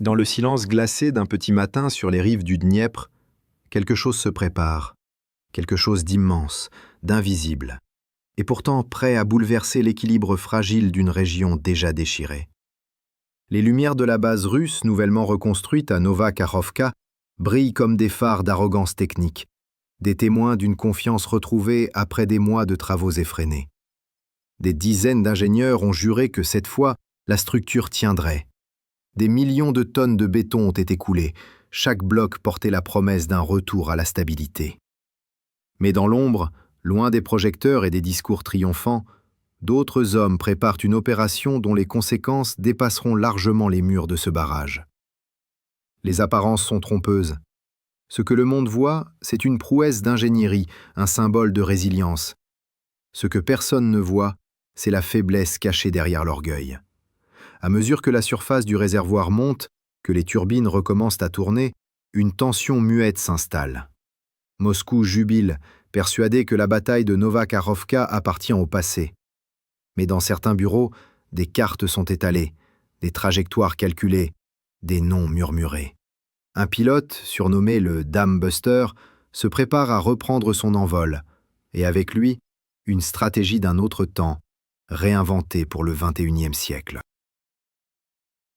Dans le silence glacé d'un petit matin sur les rives du Dniepr, quelque chose se prépare, quelque chose d'immense, d'invisible, et pourtant prêt à bouleverser l'équilibre fragile d'une région déjà déchirée. Les lumières de la base russe nouvellement reconstruite à Nova Kakhovka brillent comme des phares d'arrogance technique, des témoins d'une confiance retrouvée après des mois de travaux effrénés. Des dizaines d'ingénieurs ont juré que cette fois, la structure tiendrait. Des millions de tonnes de béton ont été coulées, chaque bloc portait la promesse d'un retour à la stabilité. Mais dans l'ombre, loin des projecteurs et des discours triomphants, d'autres hommes préparent une opération dont les conséquences dépasseront largement les murs de ce barrage. Les apparences sont trompeuses. Ce que le monde voit, c'est une prouesse d'ingénierie, un symbole de résilience. Ce que personne ne voit, c'est la faiblesse cachée derrière l'orgueil. À mesure que la surface du réservoir monte, que les turbines recommencent à tourner, une tension muette s'installe. Moscou jubile, persuadé que la bataille de Nova Kakhovka appartient au passé. Mais dans certains bureaux, des cartes sont étalées, des trajectoires calculées, des noms murmurés. Un pilote, surnommé le Dam Buster, se prépare à reprendre son envol, et avec lui, une stratégie d'un autre temps, réinventée pour le XXIe siècle.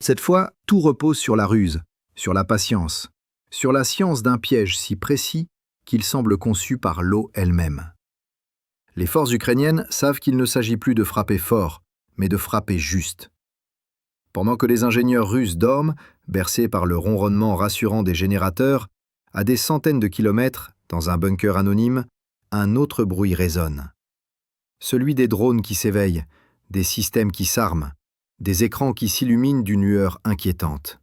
Cette fois, tout repose sur la ruse, sur la patience, sur la science d'un piège si précis qu'il semble conçu par l'eau elle-même. Les forces ukrainiennes savent qu'il ne s'agit plus de frapper fort, mais de frapper juste. Pendant que les ingénieurs russes dorment, bercés par le ronronnement rassurant des générateurs, à des centaines de kilomètres, dans un bunker anonyme, un autre bruit résonne. Celui des drones qui s'éveillent, des systèmes qui s'arment, des écrans qui s'illuminent d'une lueur inquiétante.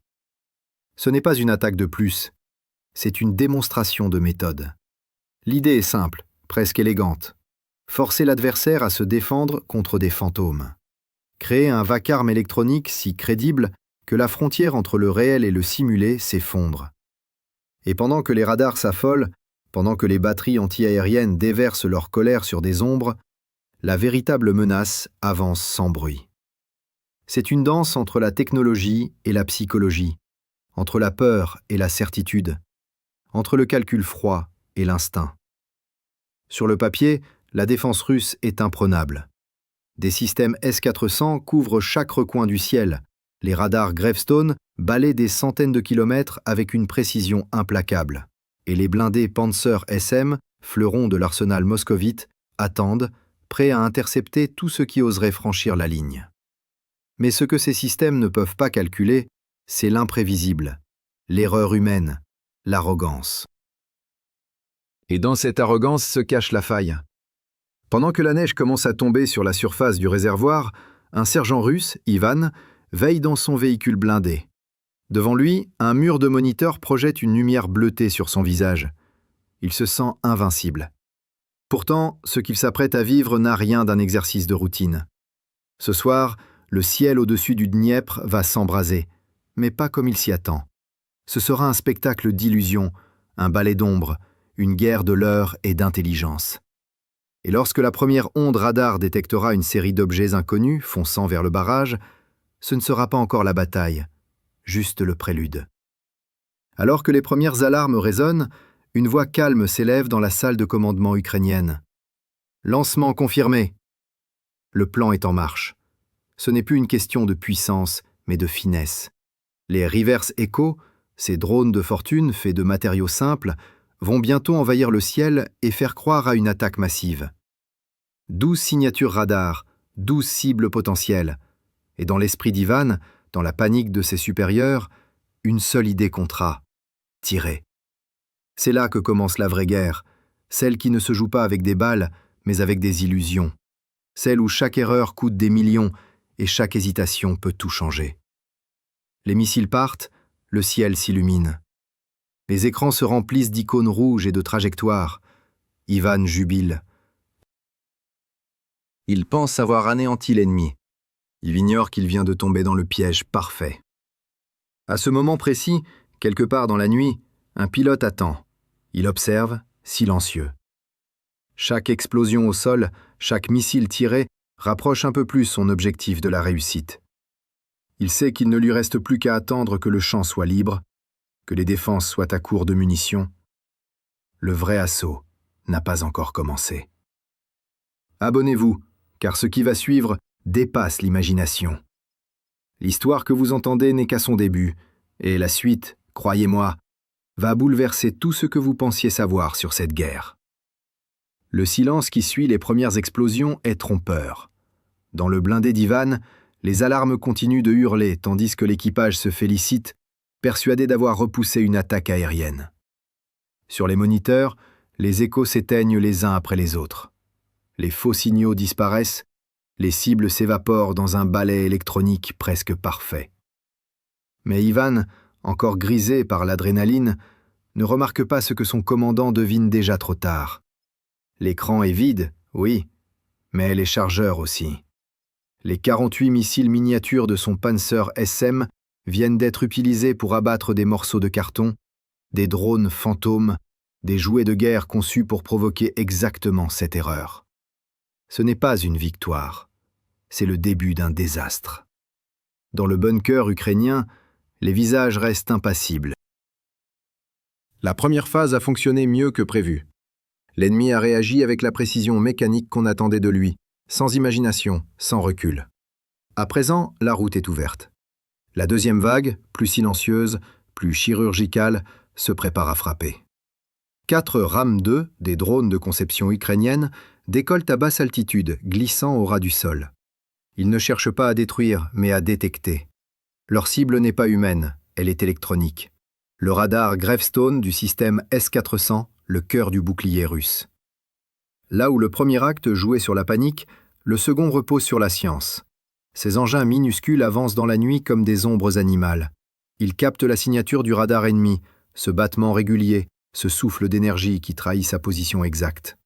Ce n'est pas une attaque de plus, c'est une démonstration de méthode. L'idée est simple, presque élégante. Forcer l'adversaire à se défendre contre des fantômes. Créer un vacarme électronique si crédible que la frontière entre le réel et le simulé s'effondre. Et pendant que les radars s'affolent, pendant que les batteries anti-aériennes déversent leur colère sur des ombres, la véritable menace avance sans bruit. C'est une danse entre la technologie et la psychologie, entre la peur et la certitude, entre le calcul froid et l'instinct. Sur le papier, la défense russe est imprenable. Des systèmes S-400 couvrent chaque recoin du ciel. Les radars Gravestone balaient des centaines de kilomètres avec une précision implacable. Et les blindés Panzer SM, fleurons de l'arsenal moscovite, attendent, prêts à intercepter tout ce qui oserait franchir la ligne. Mais ce que ces systèmes ne peuvent pas calculer, c'est l'imprévisible, l'erreur humaine, l'arrogance. Et dans cette arrogance se cache la faille. Pendant que la neige commence à tomber sur la surface du réservoir, un sergent russe, Ivan, veille dans son véhicule blindé. Devant lui, un mur de moniteurs projette une lumière bleutée sur son visage. Il se sent invincible. Pourtant, ce qu'il s'apprête à vivre n'a rien d'un exercice de routine. Ce soir, le ciel au-dessus du Dniepr va s'embraser, mais pas comme il s'y attend. Ce sera un spectacle d'illusions, un ballet d'ombre, une guerre de leurre et d'intelligence. Et lorsque la première onde radar détectera une série d'objets inconnus fonçant vers le barrage, ce ne sera pas encore la bataille, juste le prélude. Alors que les premières alarmes résonnent, une voix calme s'élève dans la salle de commandement ukrainienne. Lancement confirmé. Le plan est en marche. Ce n'est plus une question de puissance, mais de finesse. Les Reverse Echo, ces drones de fortune faits de matériaux simples, vont bientôt envahir le ciel et faire croire à une attaque massive. 12 signatures radar, 12 cibles potentielles. Et dans l'esprit d'Ivan, dans la panique de ses supérieurs, une seule idée comptera: tirer. C'est là que commence la vraie guerre, celle qui ne se joue pas avec des balles, mais avec des illusions. Celle où chaque erreur coûte des millions et chaque hésitation peut tout changer. Les missiles partent, le ciel s'illumine. Les écrans se remplissent d'icônes rouges et de trajectoires. Ivan jubile. Il pense avoir anéanti l'ennemi. Il ignore qu'il vient de tomber dans le piège parfait. À ce moment précis, quelque part dans la nuit, un pilote attend. Il observe, silencieux. Chaque explosion au sol, chaque missile tiré, rapproche un peu plus son objectif de la réussite. Il sait qu'il ne lui reste plus qu'à attendre que le champ soit libre, que les défenses soient à court de munitions. Le vrai assaut n'a pas encore commencé. Abonnez-vous, car ce qui va suivre dépasse l'imagination. L'histoire que vous entendez n'est qu'à son début, et la suite, croyez-moi, va bouleverser tout ce que vous pensiez savoir sur cette guerre. Le silence qui suit les premières explosions est trompeur. Dans le blindé d'Ivan, les alarmes continuent de hurler tandis que l'équipage se félicite, persuadé d'avoir repoussé une attaque aérienne. Sur les moniteurs, les échos s'éteignent les uns après les autres. Les faux signaux disparaissent, les cibles s'évaporent dans un balai électronique presque parfait. Mais Ivan, encore grisé par l'adrénaline, ne remarque pas ce que son commandant devine déjà trop tard. L'écran est vide, oui, mais les chargeurs aussi. Les 48 missiles miniatures de son Panzer SM viennent d'être utilisés pour abattre des morceaux de carton, des drones fantômes, des jouets de guerre conçus pour provoquer exactement cette erreur. Ce n'est pas une victoire, c'est le début d'un désastre. Dans le bunker ukrainien, les visages restent impassibles. La première phase a fonctionné mieux que prévu. L'ennemi a réagi avec la précision mécanique qu'on attendait de lui, sans imagination, sans recul. À présent, la route est ouverte. La deuxième vague, plus silencieuse, plus chirurgicale, se prépare à frapper. 4 RAM-2, des drones de conception ukrainienne, décollent à basse altitude, glissant au ras du sol. Ils ne cherchent pas à détruire, mais à détecter. Leur cible n'est pas humaine, elle est électronique. Le radar Gravestone du système S-400, le cœur du bouclier russe. Là où le premier acte jouait sur la panique, le second repose sur la science. Ces engins minuscules avancent dans la nuit comme des ombres animales. Ils captent la signature du radar ennemi, ce battement régulier, ce souffle d'énergie qui trahit sa position exacte.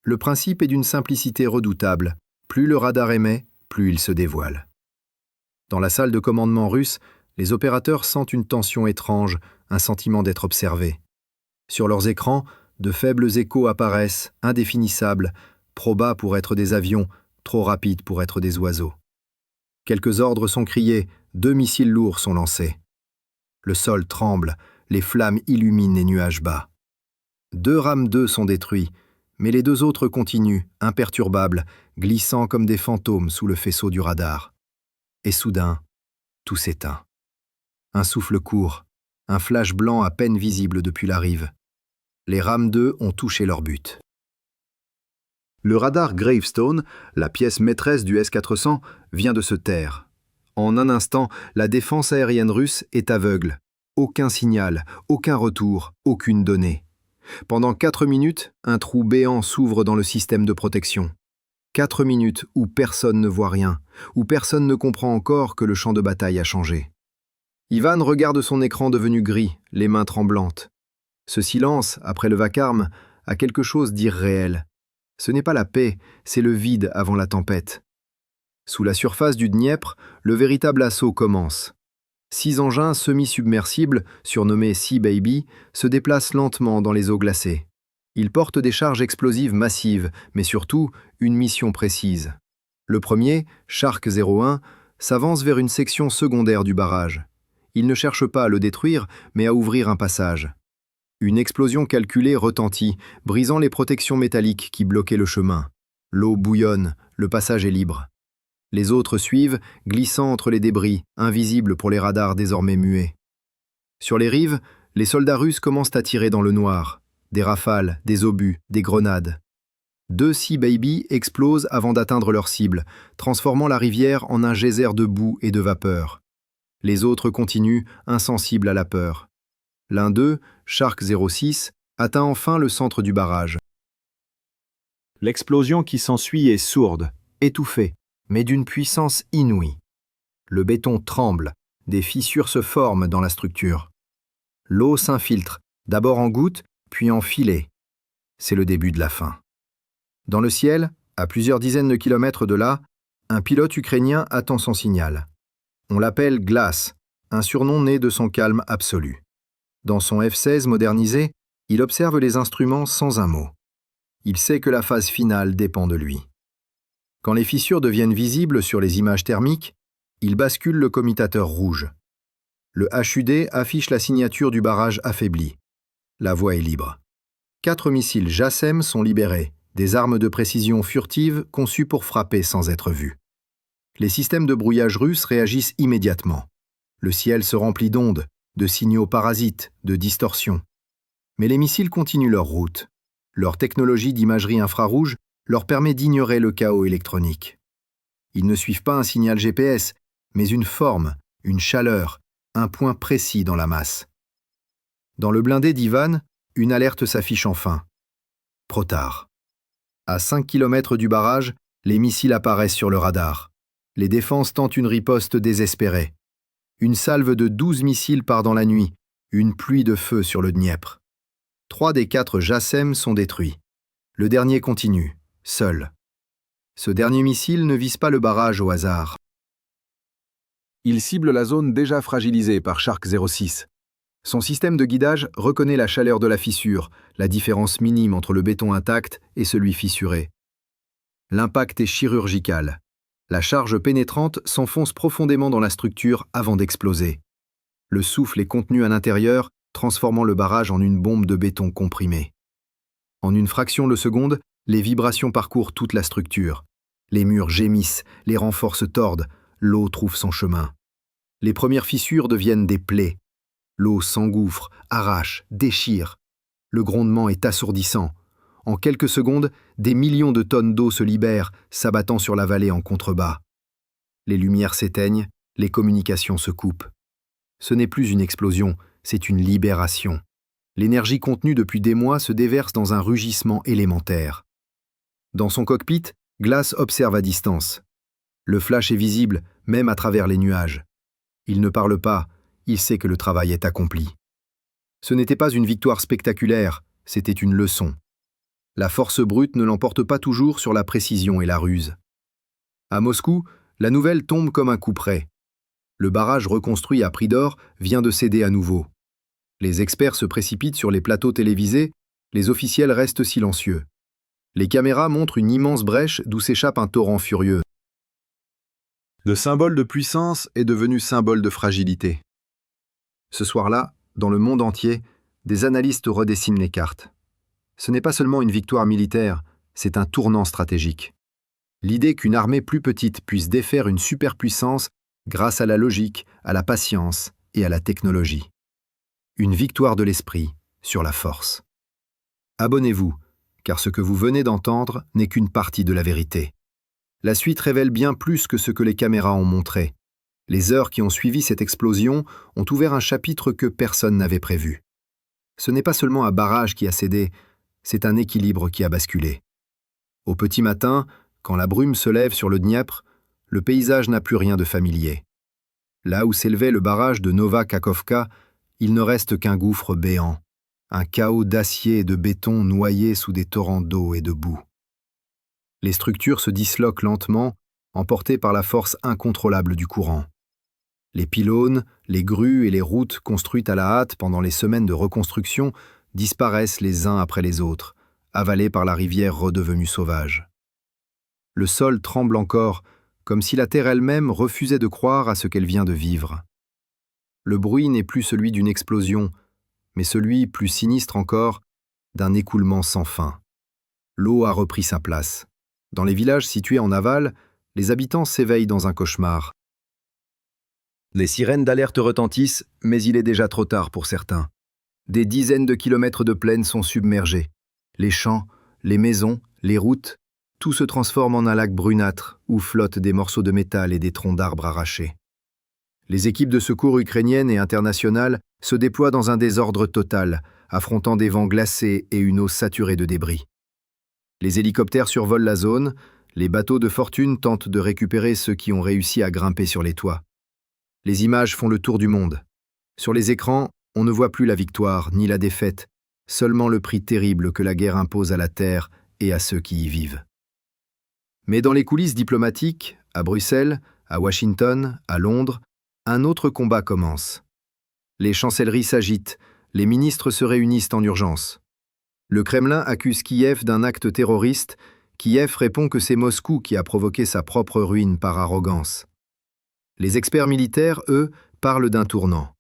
Le principe est d'une simplicité redoutable. Plus le radar émet, plus il se dévoile. Dans la salle de commandement russe, les opérateurs sentent une tension étrange, un sentiment d'être observés. Sur leurs écrans, de faibles échos apparaissent, indéfinissables, trop bas pour être des avions, trop rapides pour être des oiseaux. Quelques ordres sont criés, 2 missiles lourds sont lancés. Le sol tremble, les flammes illuminent les nuages bas. 2 RAM-2 sont détruits, mais les 2 autres continuent, imperturbables, glissant comme des fantômes sous le faisceau du radar. Et soudain, tout s'éteint. Un souffle court, un flash blanc à peine visible depuis la rive. Les RAM-2 ont touché leur but. Le radar Gravestone, la pièce maîtresse du S-400, vient de se taire. En un instant, la défense aérienne russe est aveugle. Aucun signal, aucun retour, aucune donnée. Pendant 4 minutes, un trou béant s'ouvre dans le système de protection. 4 minutes où personne ne voit rien, où personne ne comprend encore que le champ de bataille a changé. Ivan regarde son écran devenu gris, les mains tremblantes. Ce silence, après le vacarme, a quelque chose d'irréel. Ce n'est pas la paix, c'est le vide avant la tempête. Sous la surface du Dniepr, le véritable assaut commence. 6 engins semi-submersibles, surnommés Sea Baby, se déplacent lentement dans les eaux glacées. Ils portent des charges explosives massives, mais surtout une mission précise. Le premier, Shark 01, s'avance vers une section secondaire du barrage. Il ne cherche pas à le détruire, mais à ouvrir un passage. Une explosion calculée retentit, brisant les protections métalliques qui bloquaient le chemin. L'eau bouillonne, le passage est libre. Les autres suivent, glissant entre les débris, invisibles pour les radars désormais muets. Sur les rives, les soldats russes commencent à tirer dans le noir. Des rafales, des obus, des grenades. 2 Sea Baby explosent avant d'atteindre leur cible, transformant la rivière en un geyser de boue et de vapeur. Les autres continuent, insensibles à la peur. L'un d'eux, Shark 06, atteint enfin le centre du barrage. L'explosion qui s'ensuit est sourde, étouffée, mais d'une puissance inouïe. Le béton tremble, des fissures se forment dans la structure. L'eau s'infiltre, d'abord en gouttes, puis en filets. C'est le début de la fin. Dans le ciel, à plusieurs dizaines de kilomètres de là, un pilote ukrainien attend son signal. On l'appelle Glace, un surnom né de son calme absolu. Dans son F-16 modernisé, il observe les instruments sans un mot. Il sait que la phase finale dépend de lui. Quand les fissures deviennent visibles sur les images thermiques, Il bascule le commutateur rouge. Le HUD affiche la signature du barrage affaibli. La voie est libre. 4 missiles JASSM sont libérés, des armes de précision furtives conçues pour frapper sans être vues. Les systèmes de brouillage russes réagissent immédiatement. Le ciel se remplit d'ondes, de signaux parasites, de distorsions. Mais les missiles continuent leur route. Leur technologie d'imagerie infrarouge leur permet d'ignorer le chaos électronique. Ils ne suivent pas un signal GPS, mais une forme, une chaleur, un point précis dans la masse. Dans le blindé d'Ivan, une alerte s'affiche enfin. Trop tard. À 5 km du barrage, les missiles apparaissent sur le radar. Les défenses tentent une riposte désespérée. Une salve de 12 missiles part dans la nuit, une pluie de feu sur le Dniepr. 3 des 4 JASSM sont détruits. Le dernier continue, seul. Ce dernier missile ne vise pas le barrage au hasard. Il cible la zone déjà fragilisée par Shark 06. Son système de guidage reconnaît la chaleur de la fissure, la différence minime entre le béton intact et celui fissuré. L'impact est chirurgical. La charge pénétrante s'enfonce profondément dans la structure avant d'exploser. Le souffle est contenu à l'intérieur, transformant le barrage en une bombe de béton comprimé. En une fraction de seconde, les vibrations parcourent toute la structure. Les murs gémissent, les renforts se tordent, l'eau trouve son chemin. Les premières fissures deviennent des plaies. L'eau s'engouffre, arrache, déchire. Le grondement est assourdissant. En quelques secondes, des millions de tonnes d'eau se libèrent, s'abattant sur la vallée en contrebas. Les lumières s'éteignent, les communications se coupent. Ce n'est plus une explosion, c'est une libération. L'énergie contenue depuis des mois se déverse dans un rugissement élémentaire. Dans son cockpit, Glass observe à distance. Le flash est visible, même à travers les nuages. Il ne parle pas, il sait que le travail est accompli. Ce n'était pas une victoire spectaculaire, c'était une leçon. La force brute ne l'emporte pas toujours sur la précision et la ruse. À Moscou, la nouvelle tombe comme un coup près. Le barrage reconstruit à prix d'or vient de céder à nouveau. Les experts se précipitent sur les plateaux télévisés, les officiels restent silencieux. Les caméras montrent une immense brèche d'où s'échappe un torrent furieux. Le symbole de puissance est devenu symbole de fragilité. Ce soir-là, dans le monde entier, des analystes redessinent les cartes. Ce n'est pas seulement une victoire militaire, c'est un tournant stratégique. L'idée qu'une armée plus petite puisse défaire une superpuissance grâce à la logique, à la patience et à la technologie. Une victoire de l'esprit sur la force. Abonnez-vous, car ce que vous venez d'entendre n'est qu'une partie de la vérité. La suite révèle bien plus que ce que les caméras ont montré. Les heures qui ont suivi cette explosion ont ouvert un chapitre que personne n'avait prévu. Ce n'est pas seulement un barrage qui a cédé, c'est un équilibre qui a basculé. Au petit matin, quand la brume se lève sur le Dniepr, le paysage n'a plus rien de familier. Là où s'élevait le barrage de Nova Kakhovka, il ne reste qu'un gouffre béant, un chaos d'acier et de béton noyé sous des torrents d'eau et de boue. Les structures se disloquent lentement, emportées par la force incontrôlable du courant. Les pylônes, les grues et les routes construites à la hâte pendant les semaines de reconstruction disparaissent les uns après les autres, avalés par la rivière redevenue sauvage. Le sol tremble encore, comme si la terre elle-même refusait de croire à ce qu'elle vient de vivre. Le bruit n'est plus celui d'une explosion, mais celui, plus sinistre encore, d'un écoulement sans fin. L'eau a repris sa place. Dans les villages situés en aval, les habitants s'éveillent dans un cauchemar. Les sirènes d'alerte retentissent, mais il est déjà trop tard pour certains. Des dizaines de kilomètres de plaine sont submergés. Les champs, les maisons, les routes, tout se transforme en un lac brunâtre où flottent des morceaux de métal et des troncs d'arbres arrachés. Les équipes de secours ukrainiennes et internationales se déploient dans un désordre total, affrontant des vents glacés et une eau saturée de débris. Les hélicoptères survolent la zone, les bateaux de fortune tentent de récupérer ceux qui ont réussi à grimper sur les toits. Les images font le tour du monde. Sur les écrans, on ne voit plus la victoire ni la défaite, seulement le prix terrible que la guerre impose à la terre et à ceux qui y vivent. Mais dans les coulisses diplomatiques, à Bruxelles, à Washington, à Londres, un autre combat commence. Les chancelleries s'agitent, les ministres se réunissent en urgence. Le Kremlin accuse Kiev d'un acte terroriste. Kiev répond que c'est Moscou qui a provoqué sa propre ruine par arrogance. Les experts militaires, eux, parlent d'un tournant.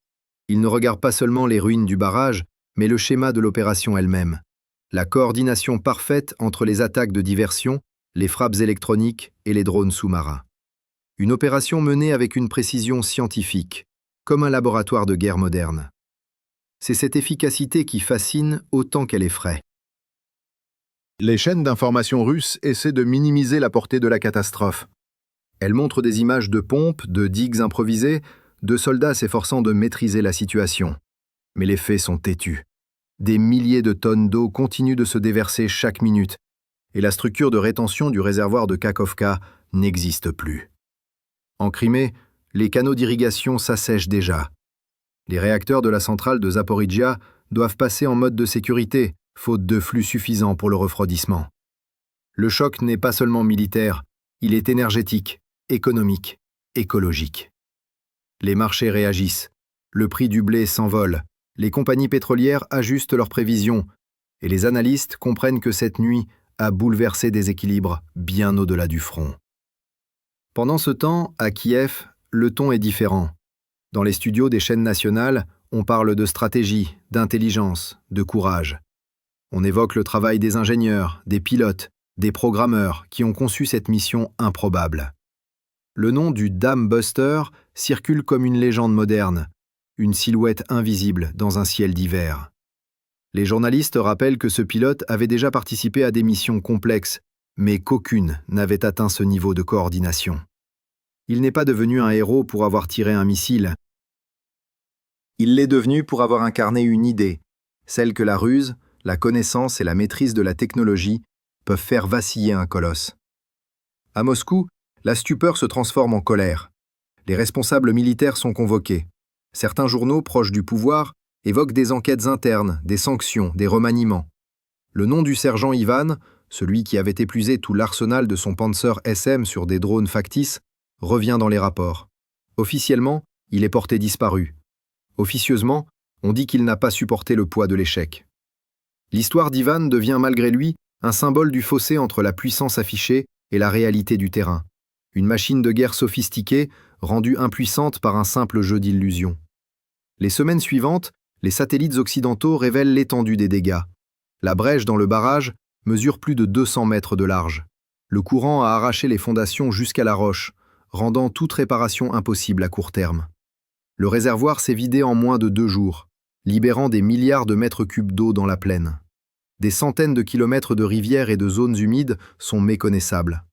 Ils ne regardent pas seulement les ruines du barrage, mais le schéma de l'opération elle-même. La coordination parfaite entre les attaques de diversion, les frappes électroniques et les drones sous-marins. Une opération menée avec une précision scientifique, comme un laboratoire de guerre moderne. C'est cette efficacité qui fascine autant qu'elle effraie. Les chaînes d'information russes essaient de minimiser la portée de la catastrophe. Elles montrent des images de pompes, de digues improvisées, de soldats s'efforçant de maîtriser la situation. Mais les faits sont têtus. Des milliers de tonnes d'eau continuent de se déverser chaque minute, et la structure de rétention du réservoir de Kakhovka n'existe plus. En Crimée, les canaux d'irrigation s'assèchent déjà. Les réacteurs de la centrale de Zaporijia doivent passer en mode de sécurité, faute de flux suffisants pour le refroidissement. Le choc n'est pas seulement militaire, il est énergétique, économique, écologique. Les marchés réagissent, le prix du blé s'envole, les compagnies pétrolières ajustent leurs prévisions, et les analystes comprennent que cette nuit a bouleversé des équilibres bien au-delà du front. Pendant ce temps, à Kiev, le ton est différent. Dans les studios des chaînes nationales, on parle de stratégie, d'intelligence, de courage. On évoque le travail des ingénieurs, des pilotes, des programmeurs qui ont conçu cette mission improbable. Le nom du Dam Buster circule comme une légende moderne, une silhouette invisible dans un ciel d'hiver. Les journalistes rappellent que ce pilote avait déjà participé à des missions complexes, mais qu'aucune n'avait atteint ce niveau de coordination. Il n'est pas devenu un héros pour avoir tiré un missile. Il l'est devenu pour avoir incarné une idée, celle que la ruse, la connaissance et la maîtrise de la technologie peuvent faire vaciller un colosse. À Moscou, la stupeur se transforme en colère. Les responsables militaires sont convoqués. Certains journaux proches du pouvoir évoquent des enquêtes internes, des sanctions, des remaniements. Le nom du sergent Ivan, celui qui avait épuisé tout l'arsenal de son Panzer SM sur des drones factices, revient dans les rapports. Officiellement, il est porté disparu. Officieusement, on dit qu'il n'a pas supporté le poids de l'échec. L'histoire d'Ivan devient malgré lui un symbole du fossé entre la puissance affichée et la réalité du terrain. Une machine de guerre sophistiquée, rendue impuissante par un simple jeu d'illusions. Les semaines suivantes, les satellites occidentaux révèlent l'étendue des dégâts. La brèche dans le barrage mesure plus de 200 mètres de large. Le courant a arraché les fondations jusqu'à la roche, rendant toute réparation impossible à court terme. Le réservoir s'est vidé en moins de 2 jours, libérant des milliards de mètres cubes d'eau dans la plaine. Des centaines de kilomètres de rivières et de zones humides sont méconnaissables.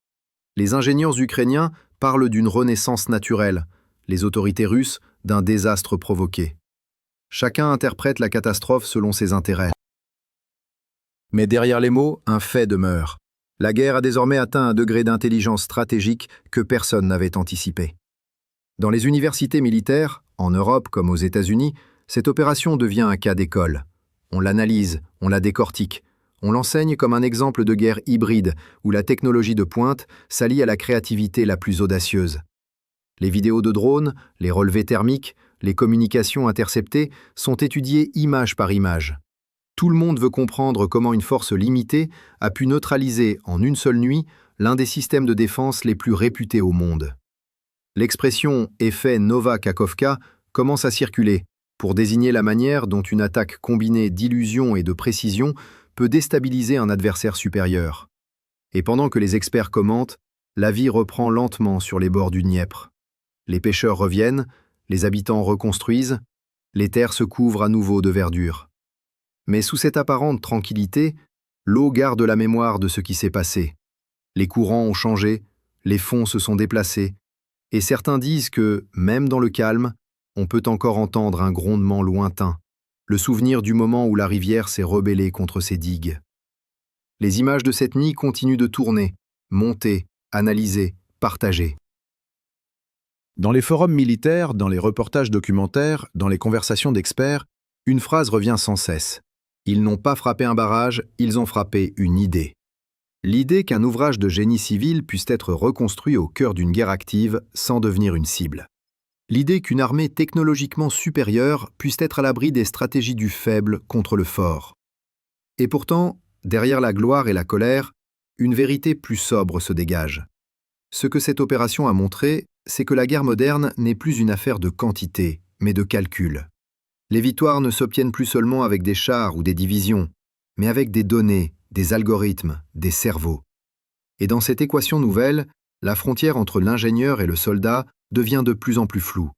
Les ingénieurs ukrainiens parlent d'une renaissance naturelle, les autorités russes d'un désastre provoqué. Chacun interprète la catastrophe selon ses intérêts. Mais derrière les mots, un fait demeure. La guerre a désormais atteint un degré d'intelligence stratégique que personne n'avait anticipé. Dans les universités militaires, en Europe comme aux États-Unis, cette opération devient un cas d'école. On l'analyse, on la décortique, on l'enseigne comme un exemple de guerre hybride où la technologie de pointe s'allie à la créativité la plus audacieuse. Les vidéos de drones, les relevés thermiques, les communications interceptées sont étudiées image par image. Tout le monde veut comprendre comment une force limitée a pu neutraliser en une seule nuit l'un des systèmes de défense les plus réputés au monde. L'expression « effet Nova Kakhovka » commence à circuler pour désigner la manière dont une attaque combinée d'illusion et de précision peut déstabiliser un adversaire supérieur. Et pendant que les experts commentent, la vie reprend lentement sur les bords du Dniepr. Les pêcheurs reviennent, les habitants reconstruisent, les terres se couvrent à nouveau de verdure. Mais sous cette apparente tranquillité, l'eau garde la mémoire de ce qui s'est passé. Les courants ont changé, les fonds se sont déplacés, et certains disent que, même dans le calme, on peut encore entendre un grondement lointain, le souvenir du moment où la rivière s'est rebellée contre ses digues. Les images de cette nuit continuent de tourner, monter, analyser, partager. Dans les forums militaires, dans les reportages documentaires, dans les conversations d'experts, une phrase revient sans cesse. Ils n'ont pas frappé un barrage, ils ont frappé une idée. L'idée qu'un ouvrage de génie civil puisse être reconstruit au cœur d'une guerre active sans devenir une cible. L'idée qu'une armée technologiquement supérieure puisse être à l'abri des stratégies du faible contre le fort. Et pourtant, derrière la gloire et la colère, une vérité plus sobre se dégage. Ce que cette opération a montré, c'est que la guerre moderne n'est plus une affaire de quantité, mais de calcul. Les victoires ne s'obtiennent plus seulement avec des chars ou des divisions, mais avec des données, des algorithmes, des cerveaux. Et dans cette équation nouvelle, la frontière entre l'ingénieur et le soldat devient de plus en plus floue.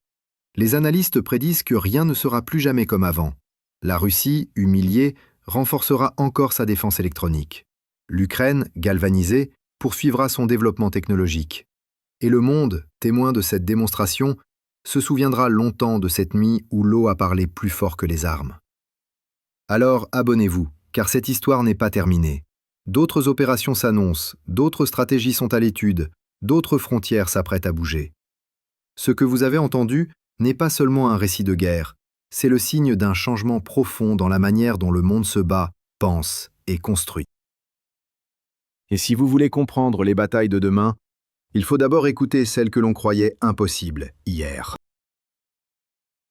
Les analystes prédisent que rien ne sera plus jamais comme avant. La Russie, humiliée, renforcera encore sa défense électronique. L'Ukraine, galvanisée, poursuivra son développement technologique. Et le monde, témoin de cette démonstration, se souviendra longtemps de cette nuit où l'eau a parlé plus fort que les armes. Alors abonnez-vous, car cette histoire n'est pas terminée. D'autres opérations s'annoncent, d'autres stratégies sont à l'étude, d'autres frontières s'apprêtent à bouger. Ce que vous avez entendu n'est pas seulement un récit de guerre, c'est le signe d'un changement profond dans la manière dont le monde se bat, pense et construit. Et si vous voulez comprendre les batailles de demain, il faut d'abord écouter celles que l'on croyait impossibles hier.